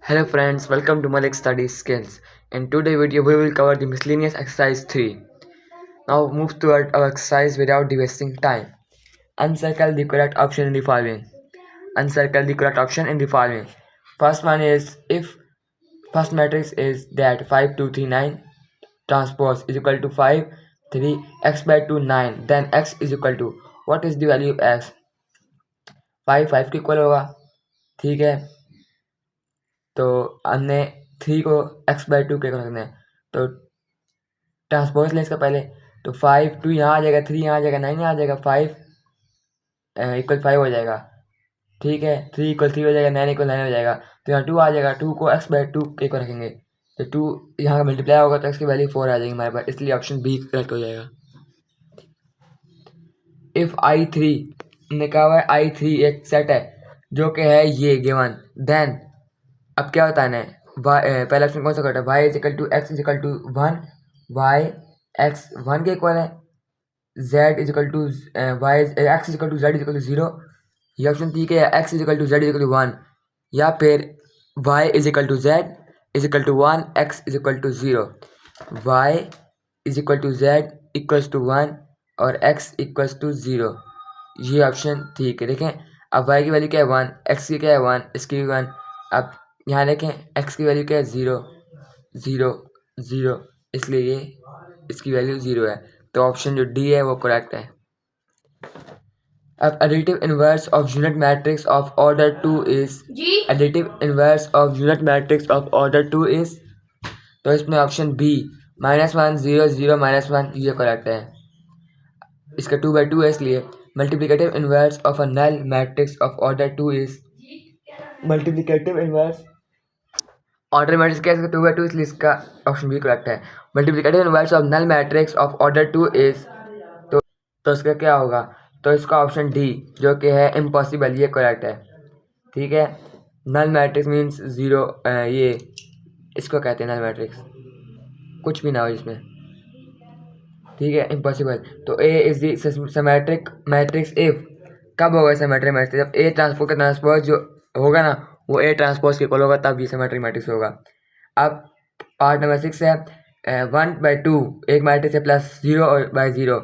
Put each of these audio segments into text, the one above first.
Hello friends, welcome to Malik Study Skills. In today's video we will cover the miscellaneous exercise 3. Now move toward our exercise without wasting time. Uncircle the correct option in the following. Uncircle the correct option in the following. First one is if first matrix is that 5 2 3 9 transpose is equal to 5 3 x by 2 9, then x is equal to what is the value of x? 5 के equal होगा, ठीक है। तो हमने 3 को x by 2 के रखना है, तो ट्रांसपोज लें इसका पहले। तो 5 2 यहाँ आ जाएगा, 3 यहाँ आ जाएगा, 9 यहाँ आ जाएगा, 5 इक्वल 5 हो जाएगा, ठीक है। 3 इक्वल 3 हो जाएगा, 9 इक्वल 9 हो जाएगा। तो यहाँ 2 आ जाएगा, 2 को x बाई 2 के को रखेंगे, तो 2 यहाँ का मल्टीप्लाई होगा तो x की वैल्यू 4 आ जाएगी हमारे पास, इसलिए ऑप्शन बी करेक्ट हो जाएगा। इफ़ I3 ने कहा हुआ है I3 एक सेट है जो कि है ये गिवन, देन अब क्या बताना है, पहला ऑप्शन कौन सा करेक्ट है? y is equal to x is equal to 1, y x 1 के इक्वल है, z is equal to x is equal to z is equal to 0, ये ऑप्शन ठीक है। x is equal to z is equal to 1, या फिर y is equal to z is equal to 1, x is equal to 0, y is equal to z equals to 1 और x equals to 0, ये option ठीक है। देखें अब y की value क्या है 1, x की क्या है 1, इसकी 1। अब यहाँ देखें x की वैल्यू क्या है 0 0 0, इसलिए ये इसकी वैल्यू 0 है, तो ऑप्शन जो डी है वो करेक्ट है। अब additive inverse of unit matrix of order 2 is, additive inverse of unit matrix of order 2 is, तो इसमें ऑप्शन बी -1 0 0 -1 ये करेक्ट है। इसका 2 बाई 2 है, इसलिए multiplicative inverse of a null matrix of order 2 is, multiplicative inverse order matrix क्या है, 2 by 2, इसलिए इसका ऑप्शन बी करेक्ट है। Multiplicative inverse of null matrix of order 2 is, तो इसका क्या होगा? तो इसका ऑप्शन डी जो कि है इम्पॉसिबल, ये करेक्ट है, ठीक है। नल मैट्रिक्स मीन्स 0, ये इसको कहते हैं नल मैट्रिक्स, कुछ भी ना हो इसमें, ठीक है, इम्पॉसिबल। तो A is the symmetric matrix if, कब होगा सिमेट्रिक मैट्रिक्स? जब ए ट्रांसपोज का ट्रांसपोज जो होगा ना वो ए ट्रांसपोज के इक्वल होगा, तब ये सिमेट्रिक मैट्रिक्स होगा। अब पार्ट नंबर 6 है, 1 बाई 2 एक मैट्रिक्स है प्लस 0 और बाई 0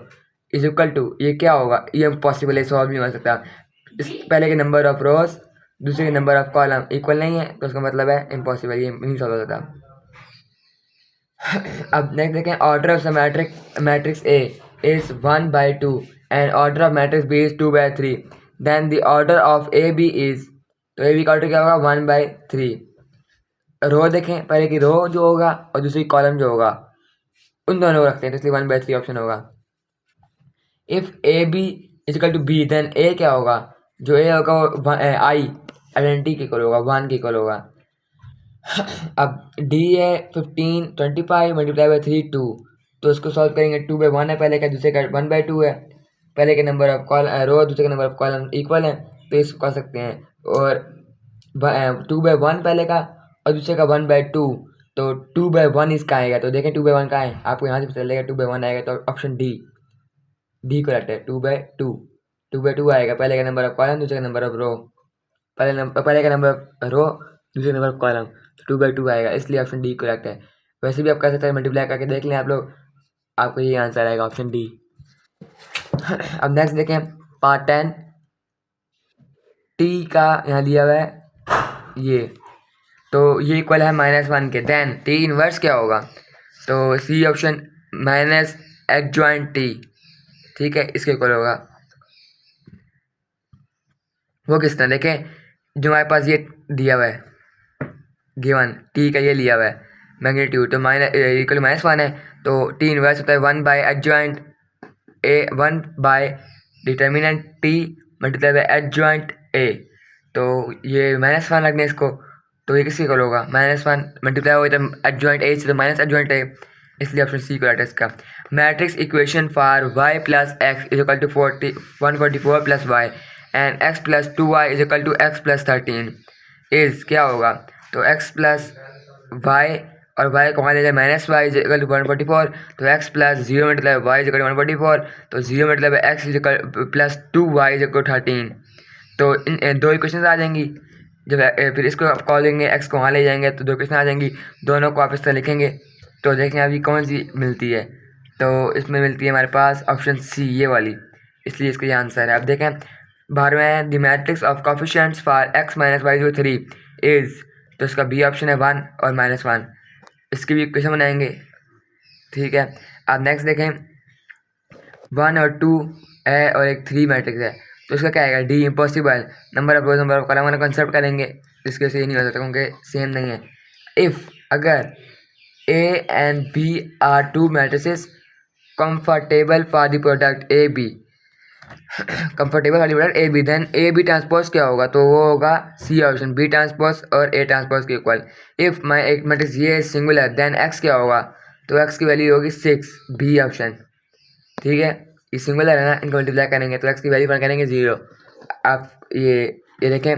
इज इक्वल टू, ये क्या होगा? ये इम्पॉसिबल है, सॉल्व नहीं हो सकता। इस पहले के नंबर ऑफ रोज दूसरे के नंबर ऑफ कॉलम इक्वल नहीं है, तो उसका मतलब है इम्पॉसिबल, ये नहीं सॉल्व हो सकता। अब नेक्स्ट देखें, order of symmetric matrix A is 1 by 2 and order of matrix B is 2 by 3, then the order of A B is, तो ए बी का ऑर्डर क्या होगा? 1 बाई 3। रो देखें, पहले की रो जो होगा और दूसरी कॉलम जो होगा उन दोनों को रखते हैं, तो इसलिए 1 बाई 3 ऑप्शन होगा। If A B is equal to B, then A क्या होगा? जो ए होगा वो आई आइडेंटिटी के इक्वल होगा, 1 के इक्वल होगा। अब डी है 15 25 मल्टीप्लाई बाई 3 2, तो इसको सॉल्व करेंगे। 2 बाई 1 है पहले का, दूसरे का 1 बाई 2 है, पहले के नंबर ऑफ रो दूसरे के नंबर ऑफ कॉलम इक्वल है, तो इसको कर सकते हैं। और 2 बाई 1 पहले का और दूसरे का 1 बाई 2, तो 2 बाई 1 इसका आएगा। तो देखें 2 बाई 1 का है, आपको यहाँ से पता चलेगा 2 बाई 1 आएगा, तो ऑप्शन डी करेक्ट है। 2 बाई 2 2 बाई 2 आएगा, पहले का नंबर ऑफ कॉलम दूसरे का नंबर ऑफ रो, पहले का नंबर ऑफ रो दूसरे नंबर ऑफ कॉलम, 2 बाई 2 आएगा, इसलिए ऑप्शन डी करेक्ट है। वैसे भी आप कर सकते हैं, मल्टीप्लाई करके देख लें आप लोग, आपको ये आंसर आएगा ऑप्शन डी। अब नेक्स्ट देखें पार्ट 10, टी का यहाँ दिया हुआ है ये, तो ये इक्वल है -1 के, देन टी इनवर्स क्या होगा? तो C option minus adjoint T, ठीक है, इसके इक्वल होगा। वो किस तरह देखें, जो हमारे पास ये दिया हुआ है गिवन टी का, ये लिया हुआ है मैग्नीट्यूड, तो इक्वल -1 है, तो टी इनवर्स होता है 1 by adjoint A, 1 by determinant T multiply by adjoint A, तो ये -1 लगने इसको, तो ये किसके इक्वल होगा? -1 मल्टीप्लाई होगा तो एडजॉइंट ए से, तो माइनस एडजॉइंट ए, इसलिए ऑप्शन सी करेक्ट है इसका। Matrix equation for y plus x is equal to 144 plus y and x plus 2y is equal to x plus 13 is क्या होगा? तो x प्लस वाई और y को वहाँ ले जाए -y इज इक्वल टू 144, तो x प्लस 0 मतलब y इज इक्वल टू 144, तो 0 मतलब x is equal plus 2y is equal to 13, तो इन दो इक्वेशन आ जाएंगी। जब फिर इसको आप कॉल देंगे, एक्स को वहाँ ले जाएंगे तो 2 इक्वेशन आ जाएंगी, दोनों को आप इस तरह लिखेंगे। तो देखें अभी कौन सी मिलती है, तो इसमें मिलती है हमारे पास ऑप्शन सी, ये वाली, इसलिए इसका ये आंसर है। अब देखें बाहर में the matrix of coefficients for x minus y 3 is, तो इसका बी ऑप्शन है 1 और -1, इसकी भी इक्वेशन बनाएंगे। ठीक है, अब नेक्स्ट देखें 1 और 2 है और एक 3 मैट्रिक्स है, तो इसका क्या आएगा, D impossible, number of rose number of column वाला कंसेप्ट करेंगे, इसके से ये नहीं हो सकता क्योंकि सेम नहीं है। इफ़ अगर A and B are 2 matrices comfortable for the product AB, comfortable वाली product A B, then A B transpose क्या होगा, तो वो होगा सी ऑप्शन, बी ट्रांसपोज और ए ट्रांसपोज के इक्वल। इफ़ मैं एक मैट्रिक्स ये सिंगुलर, देन एक्स क्या होगा, तो एक्स की वैल्यू होगी 6, बी ऑप्शन। ठीक है, ये सिंगुलर है ना, इनको मल्टीप्लाई करेंगे तो एक्स की वैल्यू करेंगे 0। आप ये देखें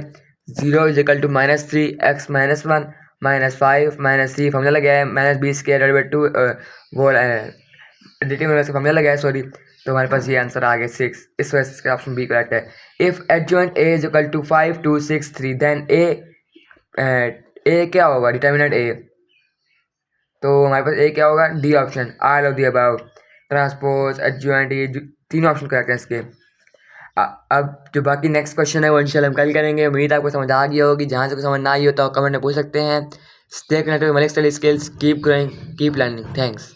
0 is equal to -3 x -1 -5 -3 formula लगा है, -b² 2 वो एडिटिव में फॉर्मूला लगा है, सॉरी, तो हमारे पास ये आंसर आ गया 6, इस वजह से इसका ऑप्शन बी करेक्ट है। If adjoint A is equal to 5 2 6 3, then A क्या होगा, डिटर्मिनेंट ए, तो हमारे पास ए क्या होगा, D option, all of the above, transpose adjoint, ये तीनों ऑप्शन करेक्ट है इसके। अब जो बाकी नेक्स्ट क्वेश्चन है वो इंशाल्लाह हम कल करेंगे। उम्मीद आपको समझ आ गई होगी, जहाँ से समझ ना आई हो तो कमेंट में पूछ सकते हैं। Stay connected with Malik study skills, keep growing, keep learning. Thanks.